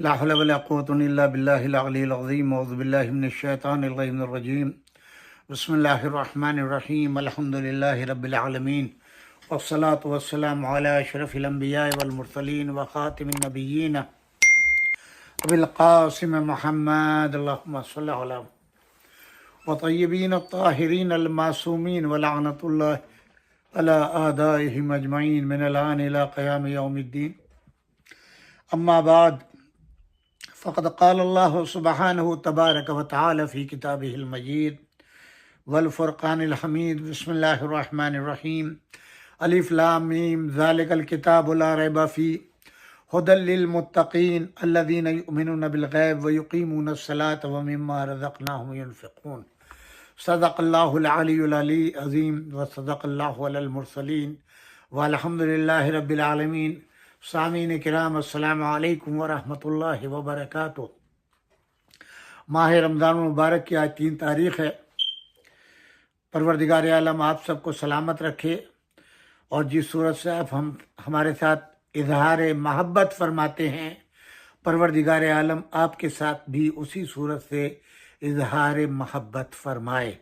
لا حول ولا قوة إلا بالله العلي العظيم أعوذ بالله من الشيطان الرجيم بسم الله الرحمن الرحيم الحمد لله رب العالمين والصلاة والسلام على أشرف الأنبياء والمرسلين وخاتم النبيين أبي القاسم محمد اللهم صل على وطيبين الطاهرين المعصومين ولعنة الله على أعدائهم أجمعين من الآن إلى قيام يوم الدين أما بعد فقد قال الله سبحانه تبارك وتعالى في كتابه المجيد والفرقان الحميد بسم الله الرحمن الرحيم الف لام میم ذلك الكتاب لا ريب فيه هدى للمتقين الذين يؤمنون بالغيب ويقيمون الصلاة ومما رزقناهم ينفقون صدق الله العلي العظيم وصدق الله على المرسلين والحمد لله رب العالمين. سامعین کرام السلام علیکم ورحمۃ اللہ وبرکاتہ. ماہ رمضان المبارک کی آج 3 تاریخ ہے. پروردگار عالم آپ سب کو سلامت رکھے اور جس صورت سے آپ ہمارے ساتھ اظہار محبت فرماتے ہیں پروردگار عالم آپ کے ساتھ بھی اسی صورت سے اظہار محبت فرمائے،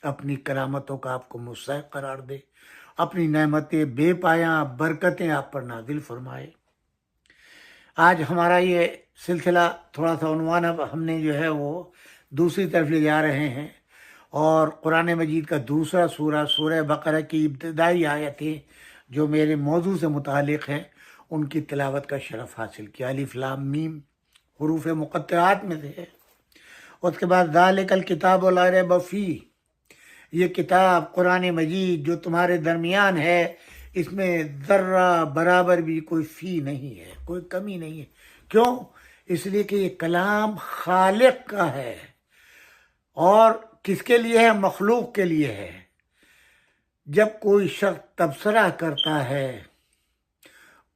اپنی کرامتوں کا آپ کو مستحق قرار دے، اپنی نعمتیں بے پایاں برکتیں آپ پر نازل فرمائے. آج ہمارا یہ سلسلہ تھوڑا سا عنوان اب ہم نے جو ہے وہ دوسری طرف لے جا رہے ہیں اور قرآن مجید کا دوسرا سورہ بقرہ کی ابتدائی آیتیں جو میرے موضوع سے متعلق ہیں ان کی تلاوت کا شرف حاصل کیا. الف لام میم حروف مقطعات میں سے ہے. اس کے بعد ذالک الکتاب لا ریب فیہ، یہ کتاب قرآن مجید جو تمہارے درمیان ہے اس میں ذرہ برابر بھی کوئی فی نہیں ہے، کوئی کمی نہیں ہے. کیوں؟ اس لیے کہ یہ کلام خالق کا ہے. اور کس کے لیے ہے؟ مخلوق کے لیے ہے. جب کوئی شخص تبصرہ کرتا ہے،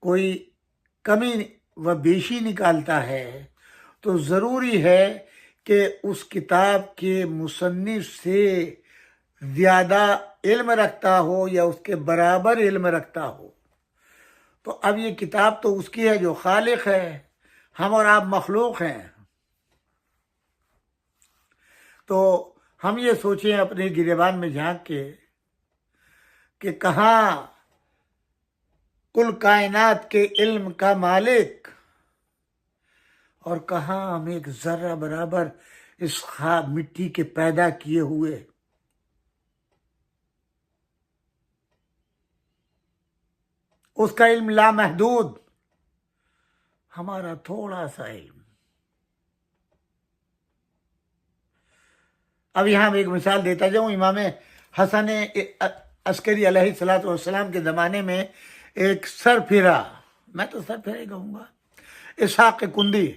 کوئی کمی و بیشی نکالتا ہے تو ضروری ہے کہ اس کتاب کے مصنف سے زیادہ علم رکھتا ہو یا اس کے برابر علم رکھتا ہو. تو اب یہ کتاب تو اس کی ہے جو خالق ہے، ہم اور آپ مخلوق ہیں. تو ہم یہ سوچیں اپنے گریبان میں جھانک کے کہ کہاں کل کائنات کے علم کا مالک اور کہاں ہم ایک ذرہ برابر اس مٹی کے پیدا کیے ہوئے. اس کا علم لامحدود، ہمارا تھوڑا سا علم. اب یہاں میں ایک مثال دیتا جاؤں. امام حسن عسکری علیہ السلام کے زمانے میں ایک سر پھرا، میں تو سر پھرا ہی کہوں گا، اسحاق کندی.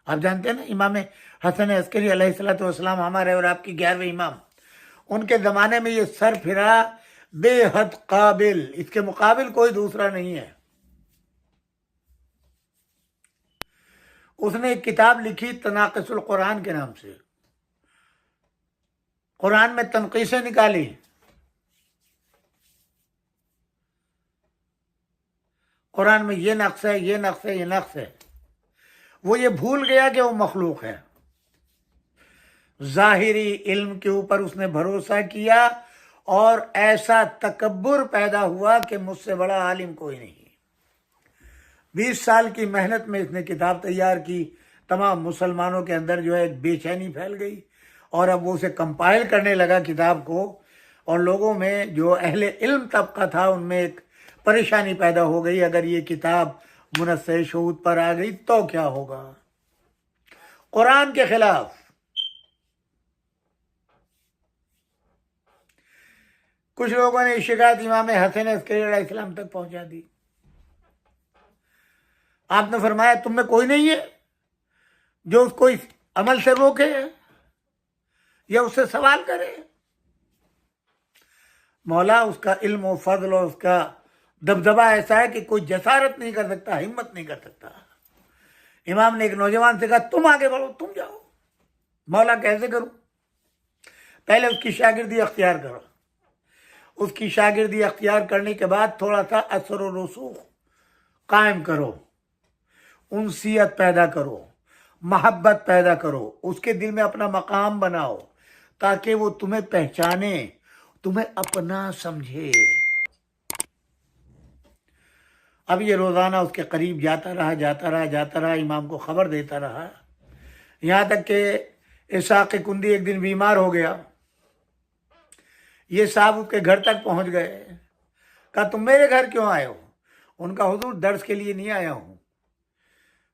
آپ جانتے ہیں نا امام حسن عسکری علیہ السلام ہمارے اور آپ کی 11ویں امام. ان کے زمانے میں یہ سر پھرا بے حد قابل، اس کے مقابل کوئی دوسرا نہیں ہے. اس نے ایک کتاب لکھی تناقص القرآن کے نام سے. قرآن میں تنقیصیں نکالی. قرآن میں یہ نقص ہے، یہ نقص ہے، یہ نقص ہے. وہ یہ بھول گیا کہ وہ مخلوق ہے. ظاہری علم کے اوپر اس نے بھروسہ کیا اور ایسا تکبر پیدا ہوا کہ مجھ سے بڑا عالم کوئی نہیں. 20 سال کی محنت میں اس نے کتاب تیار کی. تمام مسلمانوں کے اندر جو ہے ایک بے چینی پھیل گئی اور اب وہ اسے کمپائل کرنے لگا کتاب کو، اور لوگوں میں جو اہل علم طبقہ تھا ان میں ایک پریشانی پیدا ہو گئی، اگر یہ کتاب منصح شہود پر آ گئی تو کیا ہوگا؟ قرآن کے خلاف. کچھ لوگوں نے شکایت امام حسن عسکری علیہ السلام تک پہنچا دی. آپ نے فرمایا تم میں کوئی نہیں ہے جو اس کو اس عمل سے روکے یا اس سے سوال کرے. مولا اس کا علم و فضل اور اس کا دبدبہ ایسا ہے کہ کوئی جسارت نہیں کر سکتا، ہمت نہیں کر سکتا. امام نے ایک نوجوان سے کہا تم آگے بڑھو، تم جاؤ. مولا کیسے کروں؟ پہلے اس کی شاگردی اختیار کرو. اس کی شاگردی اختیار کرنے کے بعد تھوڑا سا اثر و رسوخ قائم کرو. انسیت پیدا کرو، محبت پیدا کرو، اس کے دل میں اپنا مقام بناؤ تاکہ وہ تمہیں پہچانے، تمہیں اپنا سمجھے۔ اب یہ روزانہ اس کے قریب جاتا رہا، امام کو خبر دیتا رہا، یہاں تک کہ اسحاق کندی ایک دن بیمار ہو گیا۔ یہ صاحب اس کے گھر تک پہنچ گئے، کہا تم میرے گھر کیوں آئے ہو؟ ان کا حضور درس کے لیے نہیں آیا ہوں،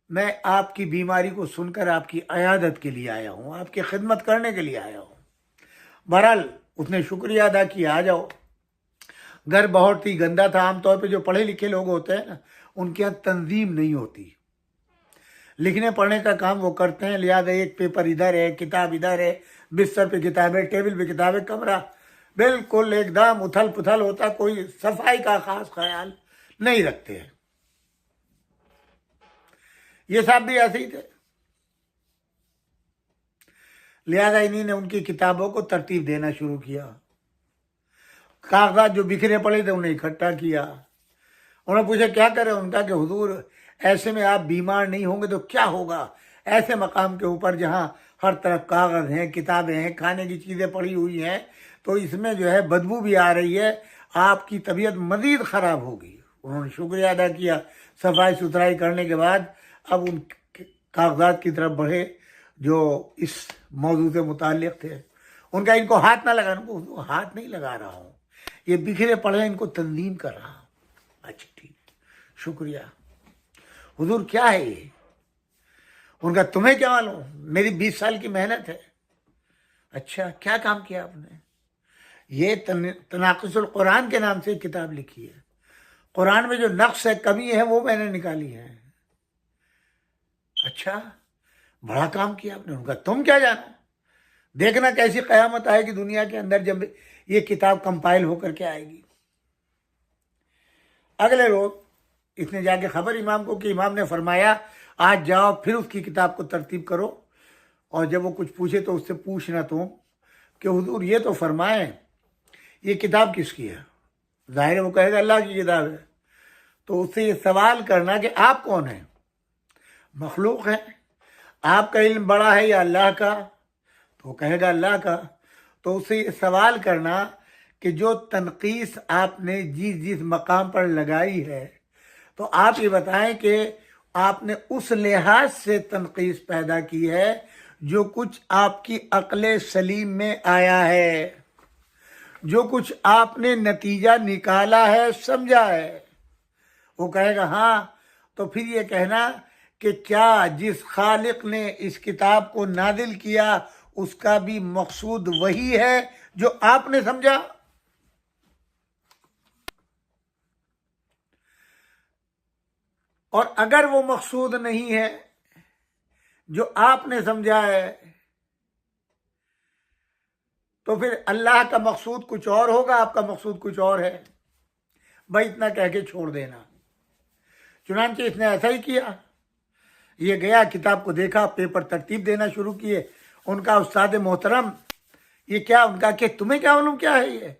میں آپ کی بیماری کو سن کر آپ کی عیادت کے لیے آیا ہوں، آپ کی خدمت کرنے کے لیے آیا ہوں۔ بہرحال اس نے شکریہ ادا کیا، آ جاؤ۔ گھر بہت ہی گندا تھا، عام طور پہ جو پڑھے لکھے لوگ ہوتے ہیں نا ان کے یہاں تنظیم نہیں ہوتی، لکھنے پڑھنے کا کام وہ کرتے ہیں، لہٰذا ایک پیپر ادھر ہے، کتاب ادھر ہے، بستر پہ کتابیں، ٹیبل پہ کتابیں، کمرہ بالکل ایک دم اتھل پتھل ہوتا، کوئی صفائی کا خاص خیال نہیں رکھتے ہیں۔ یہ صاحب بھی ایسے ہی تھے، لہذا انہی نے ان کی کتابوں کو ترتیب دینا شروع کیا، کاغذات جو بکھرے پڑے تھے انہیں اکٹھا کیا۔ انہوں نے پوچھا کیا کریں؟ ان کا کہ حضور ایسے میں آپ بیمار نہیں ہوں گے تو کیا ہوگا؟ ایسے مقام کے اوپر جہاں ہر طرف کاغذ ہیں، کتابیں ہیں، کھانے کی چیزیں پڑی ہوئی ہیں، تو اس میں جو ہے بدبو بھی آ رہی ہے، آپ کی طبیعت مزید خراب ہوگی۔ انہوں نے شکریہ ادا کیا، صفائی ستھرائی کرنے کے بعد اب ان کاغذات کی طرف بڑھے جو اس موضوع سے متعلق تھے۔ ان کا ان کو ہاتھ نہ لگانا، ان کو ہاتھ نہیں لگا رہا ہوں، یہ بکھرے پڑے ہیں، ان کو تنظیم کر رہا ہوں۔ اچھا ٹھیک، شکریہ حضور، کیا ہے یہ؟ ان کا تمہیں کیا معلوم، میری 20 سال کی محنت ہے۔ اچھا کیا کام کیا آپ نے؟ یہ تناقض القرآن کے نام سے ایک کتاب لکھی ہے، قرآن میں جو نقص ہے، کمی ہے، وہ میں نے نکالی ہے۔ اچھا بڑا کام کیا آپ نے۔ ان کا تم کیا جانا، دیکھنا کیسی قیامت آئے گی دنیا کے اندر جب یہ کتاب کمپائل ہو کر کے آئے گی۔ اگلے روز اس نے جا کے خبر امام کو کہ امام نے فرمایا آج جاؤ پھر اس کی کتاب کو ترتیب کرو، اور جب وہ کچھ پوچھے تو اس سے پوچھنا تم کہ حضور یہ تو فرمائیں یہ کتاب کس کی ہے؟ ظاہر ہے وہ کہے گا اللہ کی کتاب ہے، تو اس سے یہ سوال کرنا کہ آپ کون ہیں؟ مخلوق ہیں، آپ کا علم بڑا ہے یا اللہ کا؟ تو وہ کہے گا اللہ کا۔ تو اس سے یہ سوال کرنا کہ جو تنقیص آپ نے جس مقام پر لگائی ہے، تو آپ یہ بتائیں کہ آپ نے اس لحاظ سے تنقیص پیدا کی ہے جو کچھ آپ کی عقل سلیم میں آیا ہے، جو کچھ آپ نے نتیجہ نکالا ہے، سمجھا ہے۔ وہ کہے گا ہاں، تو پھر یہ کہنا کہ کیا جس خالق نے اس کتاب کو نازل کیا اس کا بھی مقصود وہی ہے جو آپ نے سمجھا؟ اور اگر وہ مقصود نہیں ہے جو آپ نے سمجھا ہے تو پھر اللہ کا مقصود کچھ اور ہوگا، آپ کا مقصود کچھ اور ہے۔ بھائی اتنا کہہ کے چھوڑ دینا۔ چنانچہ اس نے ایسا ہی کیا، یہ گیا کتاب کو دیکھا، پیپر ترتیب دینا شروع کیے۔ ان کا استاد محترم یہ کیا؟ ان کا کہ تمہیں کیا معلوم کیا ہے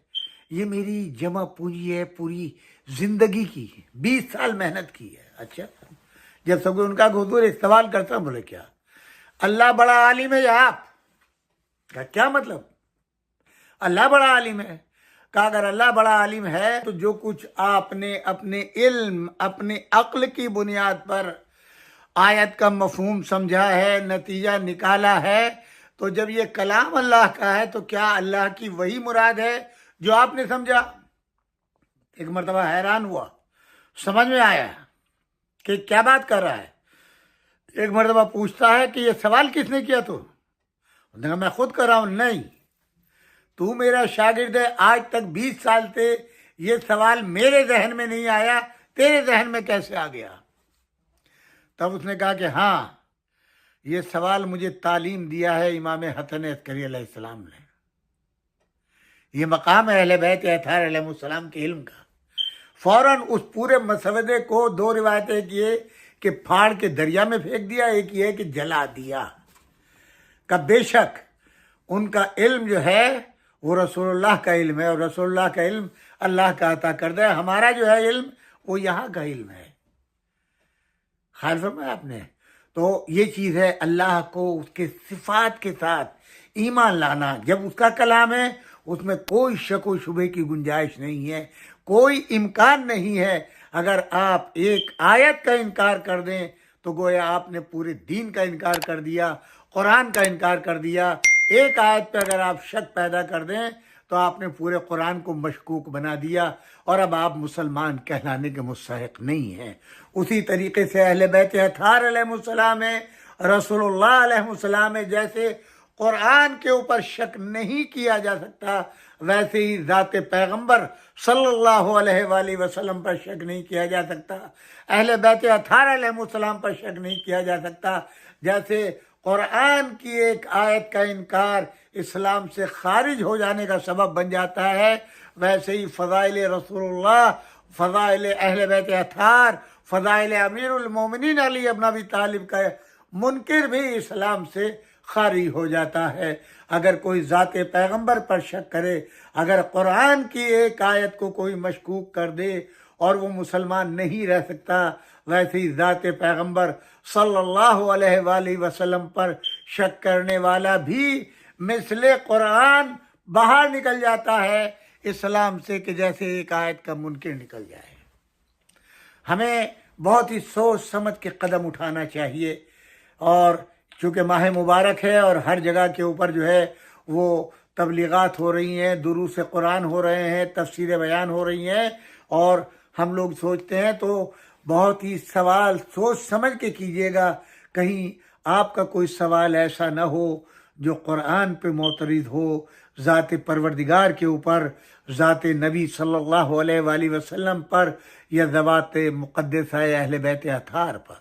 یہ میری جمع پونجی ہے پوری زندگی کی، 20 سال محنت کی ہے۔ اچھا جب سب ان کا حضور ایک سوال کرتا بولے کیا اللہ بڑا عالم ہے یا آپ؟ کیا مطلب اللہ بڑا عالم ہے؟ کہا اگر اللہ بڑا عالم ہے تو جو کچھ آپ نے اپنے علم، اپنے عقل کی بنیاد پر آیت کا مفہوم سمجھا ہے، نتیجہ نکالا ہے، تو جب یہ کلام اللہ کا ہے تو کیا اللہ کی وہی مراد ہے جو آپ نے سمجھا؟ ایک مرتبہ حیران ہوا، سمجھ میں آیا کہ کیا بات کر رہا ہے۔ ایک مرتبہ پوچھتا ہے کہ یہ سوال کس نے کیا؟ تو میں خود کر رہا ہوں۔ نہیں، تو میرا شاگرد ہے، آج تک 20 سال سے یہ سوال میرے ذہن میں نہیں آیا، تیرے ذہن میں کیسے آ گیا؟ تب اس نے کہا کہ ہاں، یہ سوال مجھے تعلیم دیا ہے امام حسن عسکری علیہ السلام نے۔ یہ مقام ہے اہل بیت اطہار علیہ السلام کے علم کا۔ فوراً اس پورے مسودے کو 2 روایتیں کیے کہ پھاڑ کے دریا میں پھینک دیا، ایک یہ کہ جلا دیا۔ کہ بے شک ان کا علم جو ہے وہ رسول اللہ کا علم ہے، اور رسول اللہ کا علم اللہ کا عطا کردہ ہے، ہمارا جو ہے علم وہ یہاں کا علم ہے۔ خیال فرمایا آپ نے؟ تو یہ چیز ہے اللہ کو اس کے صفات کے ساتھ ایمان لانا. جب اس کا کلام ہے اس میں کوئی شک و شبے کی گنجائش نہیں ہے، کوئی امکان نہیں ہے. اگر آپ ایک آیت کا انکار کر دیں تو گویا آپ نے پورے دین کا انکار کر دیا، قرآن کا انکار کر دیا. ایک آیت پہ اگر آپ شک پیدا کر دیں تو آپ نے پورے قرآن کو مشکوک بنا دیا، اور اب آپ مسلمان کہلانے کے مستحق نہیں ہیں. اسی طریقے سے اہل بیت اطہار علیہ السلام ہے، رسول اللہ علیہ السلام ہے. جیسے قرآن کے اوپر شک نہیں کیا جا سکتا، ویسے ہی ذات پیغمبر صلی اللہ علیہ وآلہ وسلم پر شک نہیں کیا جا سکتا، اہل بیت اطہار علیہ السلام پر شک نہیں کیا جا سکتا. جیسے قرآن کی ایک آیت کا انکار اسلام سے خارج ہو جانے کا سبب بن جاتا ہے، ویسے ہی فضائل رسول اللہ، فضائل اہل بیت اطہار، فضائل امیر المومنین علی ابن ابی طالب کا منکر بھی اسلام سے خارج ہو جاتا ہے. اگر کوئی ذات پیغمبر پر شک کرے، اگر قرآن کی ایک آیت کو کوئی مشکوک کر دے اور وہ مسلمان نہیں رہ سکتا، ویسے ہی ذات پیغمبر صلی اللہ علیہ وآلہ وسلم پر شک کرنے والا بھی مثل قرآن باہر نکل جاتا ہے اسلام سے، کہ جیسے ایک آیت کا منکر نکل جائے. ہمیں بہت ہی سوچ سمجھ کے قدم اٹھانا چاہیے. اور چونکہ ماہ مبارک ہے اور ہر جگہ کے اوپر جو ہے وہ تبلیغات ہو رہی ہیں، دروس قرآن ہو رہے ہیں، تفسیر بیان ہو رہی ہیں، اور ہم لوگ سوچتے ہیں تو بہت ہی سوال سوچ سمجھ کے کیجیے گا. کہیں آپ کا کوئی سوال ایسا نہ ہو جو قرآن پہ معترض ہو، ذات پروردگار کے اوپر، ذات نبی صلی اللہ علیہ وآلہ وسلم پر، یا ذوات مقدسہ اہل بیت اطہار پر،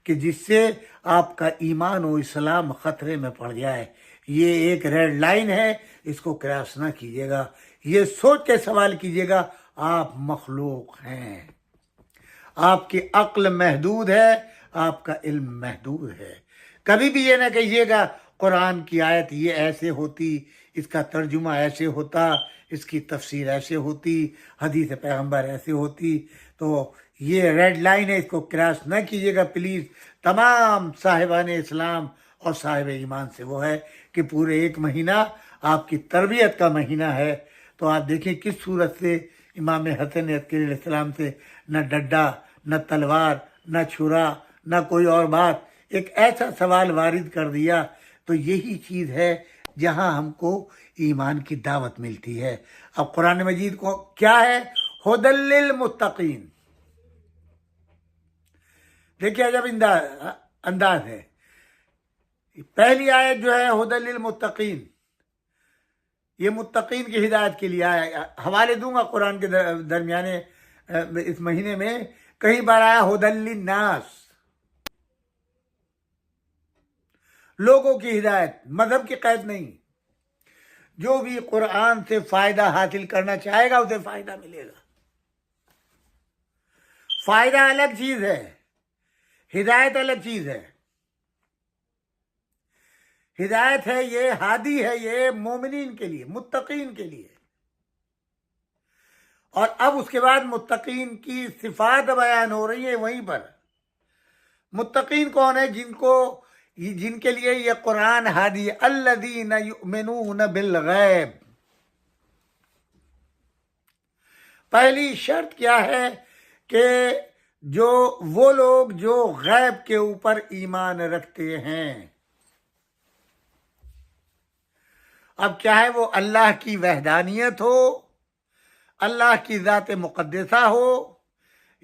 کہ جس سے آپ کا ایمان و اسلام خطرے میں پڑ جائے. یہ ایک ریڈ لائن ہے، اس کو کراس نہ کیجیے گا. یہ سوچ کے سوال کیجیے گا آپ مخلوق ہیں، آپ کی عقل محدود ہے، آپ کا علم محدود ہے. کبھی بھی یہ نہ کہیے گا قرآن کی آیت یہ ایسے ہوتی، اس کا ترجمہ ایسے ہوتا، اس کی تفسیر ایسے ہوتی، حدیث پیغمبر ایسے ہوتی. تو یہ ریڈ لائن ہے، اس کو کراس نہ کیجیے گا پلیز. تمام صاحبان اسلام اور صاحب ایمان سے وہ ہے کہ پورے ایک مہینہ آپ کی تربیت کا مہینہ ہے. تو آپ دیکھیں کس صورت سے امام حسن عسکری علیہ السلام سے نہ ڈڈا، نہ تلوار، نہ چھرا، نہ کوئی اور بات، ایک ایسا سوال وارد کر دیا. تو یہی چیز ہے جہاں ہم کو ایمان کی دعوت ملتی ہے. اب قرآن مجید کو کیا ہے؟ ھدی للمتقین. دیکھیے جب انداز ہے، پہلی آیت جو ہے ھدی للمتقین، یہ متقین کی ہدایت کے لیے آیا. حوالے دوں گا قرآن کے درمیانے اس مہینے میں کئی بار آیا ھدی للناس، لوگوں کی ہدایت، مذہب کی قید نہیں. جو بھی قرآن سے فائدہ حاصل کرنا چاہے گا اسے فائدہ ملے گا. فائدہ الگ چیز ہے، ہدایت الگ چیز ہے. ہدایت ہے یہ، ہادی ہے یہ مومنین کے لیے، متقین کے لیے. اور اب اس کے بعد متقین کی صفات بیان ہو رہی ہیں. وہیں پر متقین کون ہے؟ جن کے لیے یہ قرآن ہادی، الذین یؤمنون بالغیب. پہلی شرط کیا ہے؟ کہ وہ لوگ جو غیب کے اوپر ایمان رکھتے ہیں. اب چاہے وہ اللہ کی وحدانیت ہو، اللہ کی ذات مقدسہ ہو،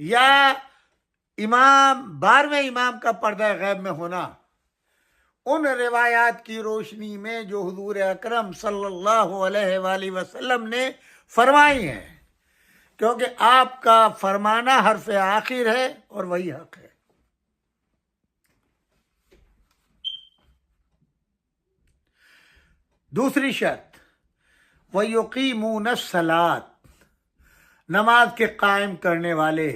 یا 12ویں امام کا پردہ غیب میں ہونا، ان روایات کی روشنی میں جو حضور اکرم صلی اللہ علیہ وآلہ وسلم نے فرمائی ہیں، کیونکہ آپ کا فرمانا حرف آخر ہے اور وہی حق ہے. دوسری شرط وَيُقِيمُونَ الصَّلَاةَ، نماز کے قائم کرنے والے،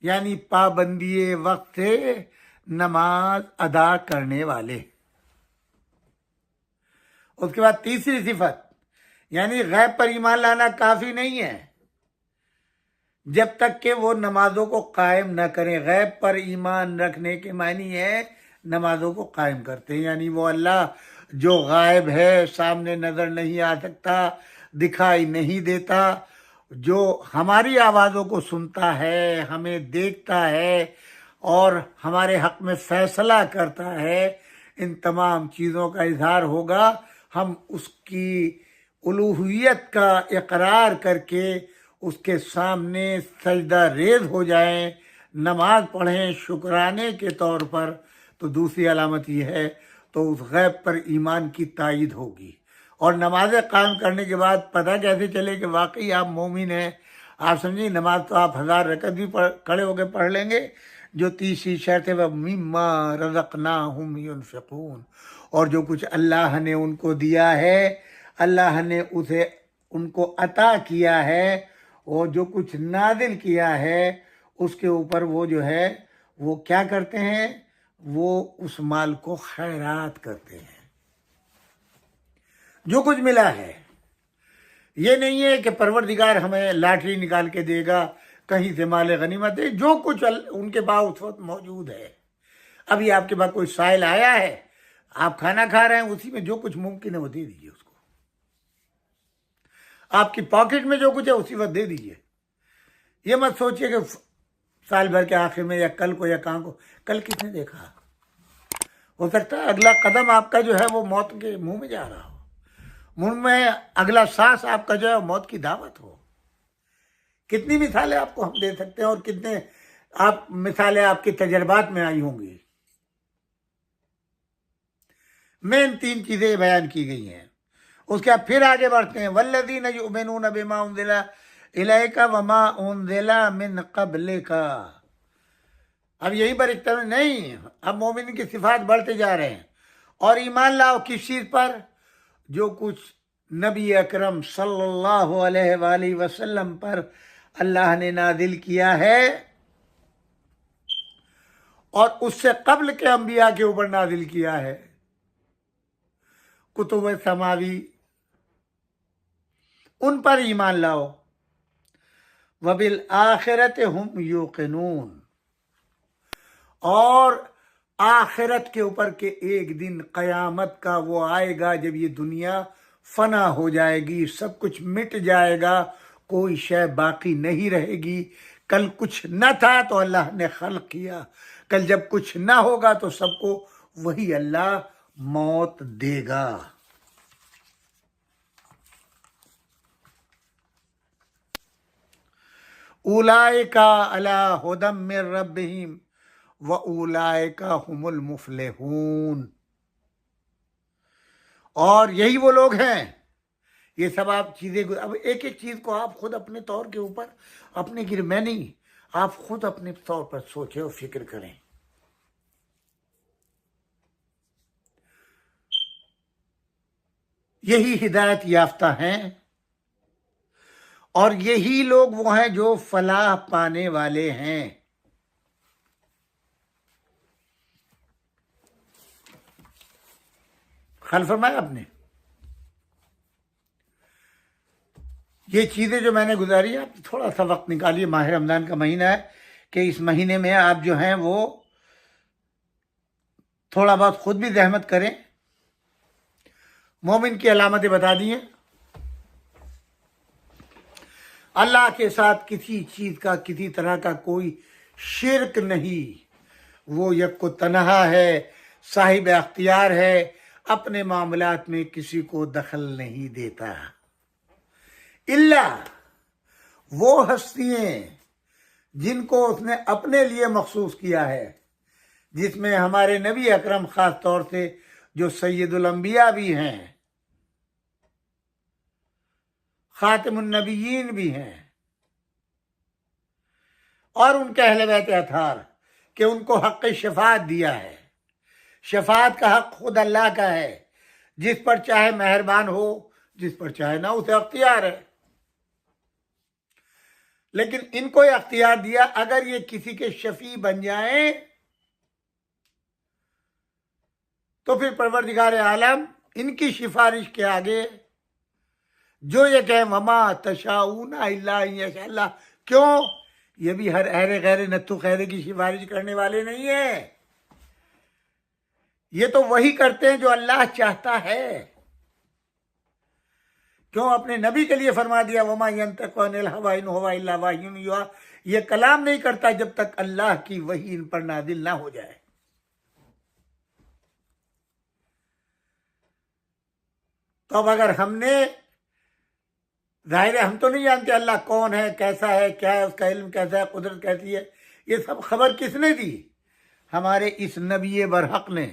یعنی پابندی وقت سے نماز ادا کرنے والے. اس کے بعد تیسری صفت، یعنی غیب پر ایمان لانا کافی نہیں ہے. جب تک کہ وہ نمازوں کو قائم نہ کریں. غیب پر ایمان رکھنے کے معنی ہے نمازوں کو قائم کرتے ہیں، یعنی وہ اللہ جو غائب ہے، سامنے نظر نہیں آ سکتا، دکھائی نہیں دیتا، جو ہماری آوازوں کو سنتا ہے، ہمیں دیکھتا ہے اور ہمارے حق میں فیصلہ کرتا ہے، ان تمام چیزوں کا اظہار ہوگا. ہم اس کی الوہیت کا اقرار کر کے اس کے سامنے سجدہ ریز ہو جائیں، نماز پڑھیں شکرانے کے طور پر، تو دوسری علامت یہ ہے تو اس غیب پر ایمان کی تائید ہوگی. اور نمازیں قائم کرنے کے بعد پتہ کیسے چلے کہ واقعی آپ مومن ہیں؟ آپ سمجھیں نماز تو آپ 1000 رکعت بھی کھڑے ہو کے پڑھ لیں گے، جو تیسری شرط ہے وہ مما رزقناہم ینفقون، اور جو کچھ اللہ نے ان کو دیا ہے، اللہ نے اسے ان کو عطا کیا ہے، اور جو کچھ نازل کیا ہے اس کے اوپر وہ جو ہے وہ کیا کرتے ہیں؟ وہ اس مال کو خیرات کرتے ہیں. جو کچھ ملا ہے، یہ نہیں ہے کہ پروردگار ہمیں لاٹری نکال کے دے گا، کہیں سے مال غنیمت دے. جو کچھ ان کے پاس اس وقت موجود ہے، ابھی آپ کے پاس کوئی سائل آیا ہے، آپ کھانا کھا رہے ہیں، اسی میں جو کچھ ممکن ہے وہ دے دیجیے اس کو. آپ کی پاکٹ میں جو کچھ ہے اسی وقت دے دیجیے. یہ مت سوچئے کہ سال بھر کے آخر میں یا کل کو یا کہاں کو. کل کس نے دیکھا؟ ہو سکتا ہے اگلا قدم آپ کا جو ہے وہ موت کے منہ میں جا رہا ہو، منہ میں اگلا سانس آپ کا جو ہے موت کی دعوت ہو. کتنی مثالیں آپ کو ہم دے سکتے ہیں، اور کتنے آپ مثالیں آپ کے تجربات میں آئی ہوں گی. مین 3 چیزیں بیان کی گئی ہیں. اس کے بعد پھر آگے بڑھتے ہیں، والذین یؤمنون بما انزل الیک وما انزل من قبلک. اب یہیں پر اکتفا نہیں، اب مومن کی صفات بڑھتے جا رہے ہیں. اور ایمان لاؤ کس چیز پر؟ جو کچھ نبی اکرم صلی اللہ علیہ وآلہ وسلم پر اللہ نے نازل کیا ہے، اور اس سے قبل کے انبیاء کے اوپر نازل کیا ہے، کتب سماوی، ان پر ایمان لاؤ. وبالآخرۃ ہم یوقنون، اور آخرت کے اوپر کہ ایک دن قیامت کا وہ آئے گا جب یہ دنیا فنا ہو جائے گی، سب کچھ مٹ جائے گا، کوئی شے باقی نہیں رہے گی. کل کچھ نہ تھا تو اللہ نے خلق کیا، کل جب کچھ نہ ہوگا تو سب کو وہی اللہ موت دے گا. اولئک علی ھدی من ربہم وَأُولَئِكَ هُمُ الْمُفْلِحُونَ. اور یہی وہ لوگ ہیں. یہ سب آپ چیزیں، اب ایک ایک چیز کو آپ خود اپنے طور کے اوپر، اپنے میں نہیں، آپ خود اپنے طور پر سوچیں اور فکر کریں. یہی ہدایت یافتہ ہیں، اور یہی لوگ وہ ہیں جو فلاح پانے والے ہیں. خیال فرمایا آپ نے؟ یہ چیزیں جو میں نے گزاری، آپ تھوڑا سا وقت نکالیے، ماہ رمضان کا مہینہ ہے، کہ اس مہینے میں آپ جو ہیں وہ تھوڑا بہت خود بھی زحمت کریں. مومن کی علامتیں بتا دی ہیں. اللہ کے ساتھ کسی چیز کا، کسی طرح کا کوئی شرک نہیں. وہ یک و تنہا ہے، صاحب اختیار ہے، اپنے معاملات میں کسی کو دخل نہیں دیتا. اللہ وہ ہستیاں جن کو اس نے اپنے لیے مخصوص کیا ہے، جس میں ہمارے نبی اکرم خاص طور سے جو سید الانبیاء بھی ہیں، خاتم النبیین بھی ہیں، اور ان کے اہل بیت اطہار، کہ ان کو حق شفاعت دیا ہے. شفاعت کا حق خود اللہ کا ہے، جس پر چاہے مہربان ہو، جس پر چاہے نہ، اسے اختیار ہے. لیکن ان کو یہ اختیار دیا، اگر یہ کسی کے شفیع بن جائیں تو پھر پروردگار عالم ان کی سفارش کے آگے جو یہ کہیں وما تشاؤون الا ان یشاء اللہ، کیوں؟ یہ بھی ہر اہل غیر نتو خیرے کی سفارش کرنے والے نہیں ہیں، یہ تو وہی کرتے ہیں جو اللہ چاہتا ہے۔ کیوں؟ اپنے نبی کے لیے فرما دیا وما ينطق عن الهوى ان هو الا وحی یوحی، یہ کلام نہیں کرتا جب تک اللہ کی وحی ان پر نازل نہ ہو جائے۔ تو اب اگر ہم نے، ظاہر ہے ہم تو نہیں جانتے اللہ کون ہے، کیسا ہے، کیا ہے، اس کا علم کیسا ہے، قدرت کیسی ہے، یہ سب خبر کس نے دی؟ ہمارے اس نبی برحق نے۔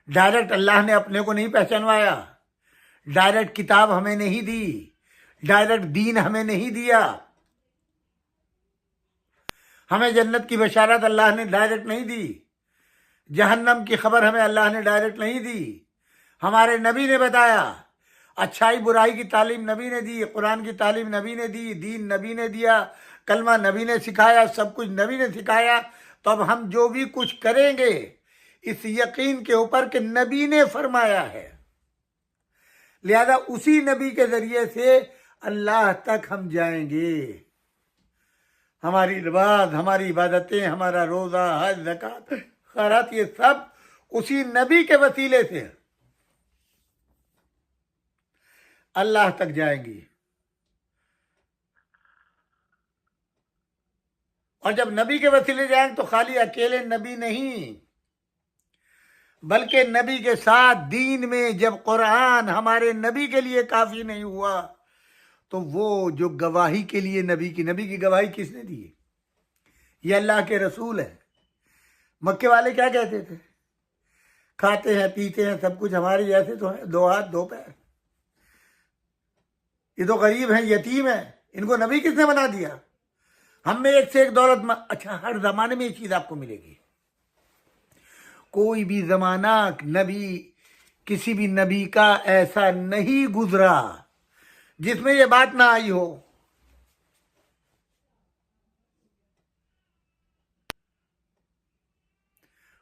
ڈائریکٹ اللہ نے اپنے کو نہیں پہچانوایا، ڈائریکٹ کتاب ہمیں نہیں دی، ڈائریکٹ دین ہمیں نہیں دیا، ہمیں جنت کی بشارت اللہ نے ڈائریکٹ نہیں دی، جہنم کی خبر ہمیں اللہ نے ڈائریکٹ نہیں دی، ہمارے نبی نے بتایا، اچھائی برائی کی تعلیم نبی نے دی، قرآن کی تعلیم نبی نے دی، دین نبی نے دیا، کلمہ نبی نے سکھایا، سب کچھ نبی نے سکھایا۔ تو اب ہم جو بھی کچھ کریں گے اس یقین کے اوپر کہ نبی نے فرمایا ہے، لہذا اسی نبی کے ذریعے سے اللہ تک ہم جائیں گے۔ ہماری نماز، ہماری عبادتیں، ہمارا روزہ، حج، زکوٰۃ، خیرات، یہ سب اسی نبی کے وسیلے سے اللہ تک جائیں گی۔ اور جب نبی کے وسیلے جائیں تو خالی اکیلے نبی نہیں، بلکہ نبی کے ساتھ دین میں جب قرآن ہمارے نبی کے لیے کافی نہیں ہوا تو وہ جو گواہی کے لیے نبی کی گواہی کس نے دی؟ یہ اللہ کے رسول ہیں۔ مکے والے کیا کہتے تھے؟ کھاتے ہیں پیتے ہیں سب کچھ ہمارے جیسے تو ہیں، دو ہاتھ دو پیر، یہ تو غریب ہیں، یتیم ہیں، ان کو نبی کس نے بنا دیا؟ ہم میں ایک سے ایک دولت مند۔ اچھا، ہر زمانے میں یہ چیز آپ کو ملے گی، کوئی بھی زمانہ نبی، کسی بھی نبی کا ایسا نہیں گزرا جس میں یہ بات نہ آئی ہو۔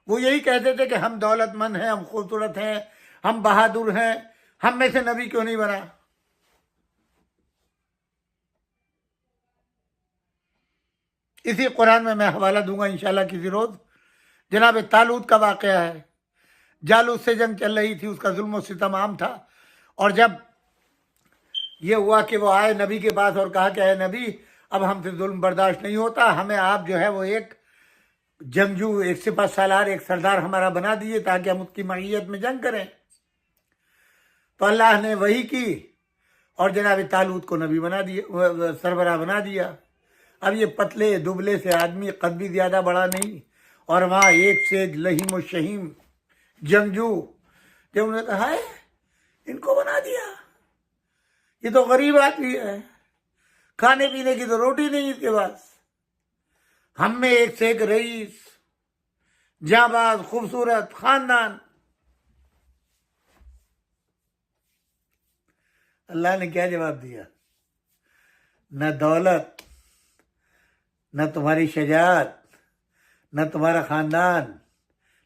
وہ یہی کہتے تھے کہ ہم دولت مند ہیں، ہم خوبصورت ہیں، ہم بہادر ہیں، ہم میں سے نبی کیوں نہیں بنا؟ اسی قرآن میں حوالہ دوں گا انشاءاللہ کسی روز، جناب طالوت کا واقعہ ہے۔ جالوت سے جنگ چل رہی تھی، اس کا ظلم و ستم عام تھا، اور جب یہ ہوا کہ وہ آئے نبی کے پاس اور کہا کہ اے نبی، اب ہم سے ظلم برداشت نہیں ہوتا، ہمیں آپ جو ہے وہ ایک جنگجو، ایک سپہ سالار، ایک سردار ہمارا بنا دیے تاکہ ہم اس کی معیت میں جنگ کریں۔ تو اللہ نے وہی کی اور جناب طالوت کو نبی بنا دیا، سربراہ بنا دیا۔ اب یہ پتلے دبلے سے آدمی، قد بھی زیادہ بڑا نہیں، اور وہاں ایک سے ایک لہیم و شہیم جنگجو، جب انہوں نے کہا ہے ان کو بنا دیا، یہ تو غریب آدمی ہے، کھانے پینے کی تو روٹی نہیں اس کے پاس، ہم میں ایک سے ایک رئیس، جانباز، خوبصورت خاندان۔ اللہ نے کیا جواب دیا؟ نہ دولت، نہ تمہاری شجاعت، نہ تمہارا خاندان،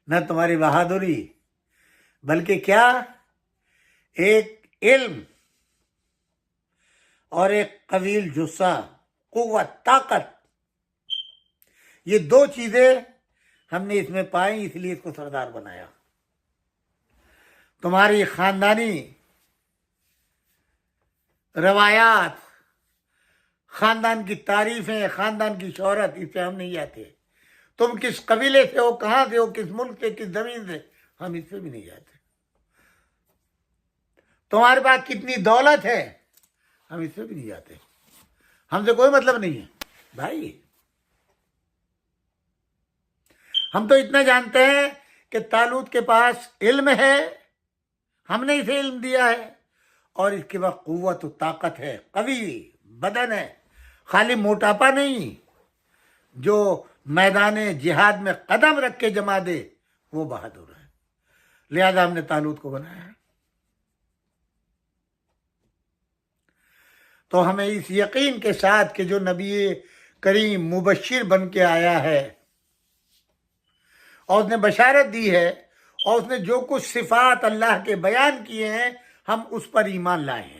نہ تمہاری بہادری، بلکہ کیا؟ ایک علم اور ایک قویل جثہ، قوت، طاقت، یہ دو چیزیں ہم نے اس میں پائی، اس لیے اس کو سردار بنایا۔ تمہاری خاندانی روایات، خاندان کی تعریفیں، خاندان کی شہرت، اس پہ ہم نہیں جاتے۔ تم کس قبیلے سے ہو، کہاں سے ہو، کس ملک سے، کس زمین سے، ہم اس پہ بھی نہیں جاتے۔ تمہارے پاس کتنی دولت ہے، ہم اس پہ بھی نہیں جاتے، ہم سے کوئی مطلب نہیں ہے بھائی۔ ہم تو اتنا جانتے ہیں کہ طالوت کے پاس علم ہے، ہم نے اسے علم دیا ہے، اور اس کے بعد قوت و طاقت ہے، قوی بدن ہے، خالی موٹاپا نہیں، جو میدان جہاد میں قدم رکھ کے جما دے وہ بہادر ہے۔ لہذا ہم نے طالوت کو بنایا ہے۔ تو ہمیں اس یقین کے ساتھ کہ جو نبی کریم مبشر بن کے آیا ہے اور اس نے بشارت دی ہے، اور اس نے جو کچھ صفات اللہ کے بیان کیے ہیں، ہم اس پر ایمان لائے ہیں۔